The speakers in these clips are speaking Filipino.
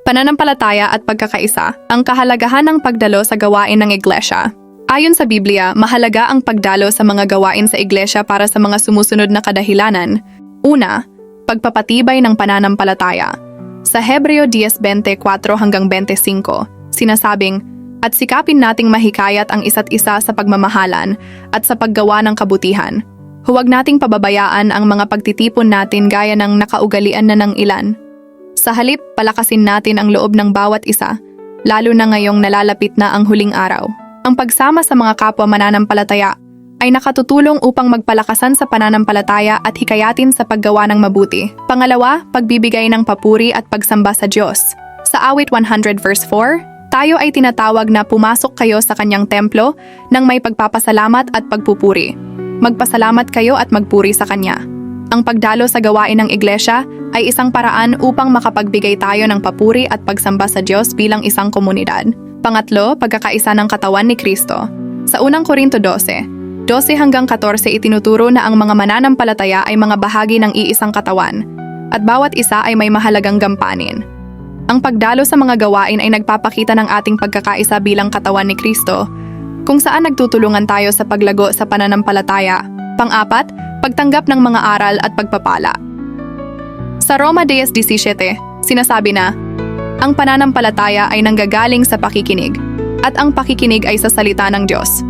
Pananampalataya at pagkakaisa, ang kahalagahan ng pagdalo sa gawain ng iglesia. Ayon sa Biblia, mahalaga ang pagdalo sa mga gawain sa iglesia para sa mga sumusunod na kadahilanan. Una, pagpapatibay ng pananampalataya. Sa Hebreo 10:24 hanggang 25, sinasabing, "At sikapin nating mahikayat ang isa't isa sa pagmamahalan at sa paggawa ng kabutihan. Huwag nating pababayaan ang mga pagtitipon natin gaya ng nakaugalian na ng ilan. Sa halip, palakasin natin ang loob ng bawat isa, lalo na ngayong nalalapit na ang huling araw." Ang pagsama sa mga kapwa mananampalataya ay nakatutulong upang magpalakasan sa pananampalataya at hikayatin sa paggawa ng mabuti. Pangalawa, pagbibigay ng papuri at pagsamba sa Diyos. Sa Awit 100 verse 4, tayo ay tinatawag na pumasok kayo sa kanyang templo nang may pagpapasalamat at pagpupuri. Magpasalamat kayo at magpuri sa kanya. Ang pagdalo sa gawain ng iglesia ay isang paraan upang makapagbigay tayo ng papuri at pagsamba sa Diyos bilang isang komunidad. Pangatlo, pagkakaisa ng katawan ni Kristo. Sa unang Korinto 12 hanggang 14 itinuturo na ang mga mananampalataya ay mga bahagi ng iisang katawan, at bawat isa ay may mahalagang gampanin. Ang pagdalo sa mga gawain ay nagpapakita ng ating pagkakaisa bilang katawan ni Kristo, kung saan nagtutulungan tayo sa paglago sa pananampalataya. Pang-apat, pagtanggap ng mga aral at pagpapala. Sa Roma 10:17, sinasabi na, "Ang pananampalataya ay nanggagaling sa pakikinig, at ang pakikinig ay sa salita ng Diyos."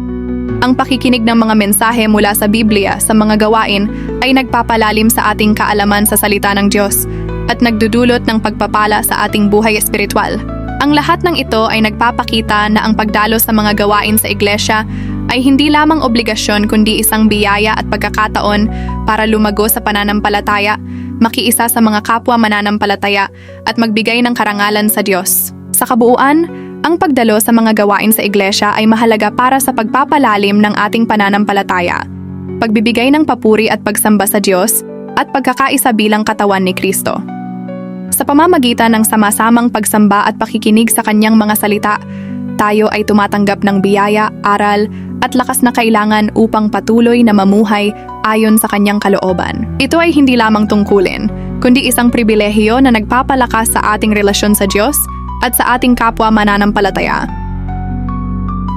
Ang pakikinig ng mga mensahe mula sa Biblia sa mga gawain ay nagpapalalim sa ating kaalaman sa salita ng Diyos at nagdudulot ng pagpapala sa ating buhay espiritual. Ang lahat ng ito ay nagpapakita na ang pagdalo sa mga gawain sa iglesia ay hindi lamang obligasyon kundi isang biyaya at pagkakataon para lumago sa pananampalataya, makiisa sa mga kapwa mananampalataya at magbigay ng karangalan sa Diyos. Sa kabuuan, ang pagdalo sa mga gawain sa iglesia ay mahalaga para sa pagpapalalim ng ating pananampalataya, pagbibigay ng papuri at pagsamba sa Diyos, at pagkakaisa bilang katawan ni Kristo. Sa pamamagitan ng sama-samang pagsamba at pakikinig sa kanyang mga salita, tayo ay tumatanggap ng biyaya, aral, at lakas na kailangan upang patuloy na mamuhay ayon sa kanyang kalooban. Ito ay hindi lamang tungkulin, kundi isang pribilehiyo na nagpapalakas sa ating relasyon sa Diyos at sa ating kapwa mananampalataya.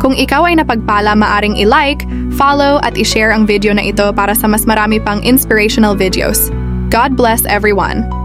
Kung ikaw ay napagpala, maaring i-like, follow at i-share ang video na ito para sa mas marami pang inspirational videos. God bless everyone!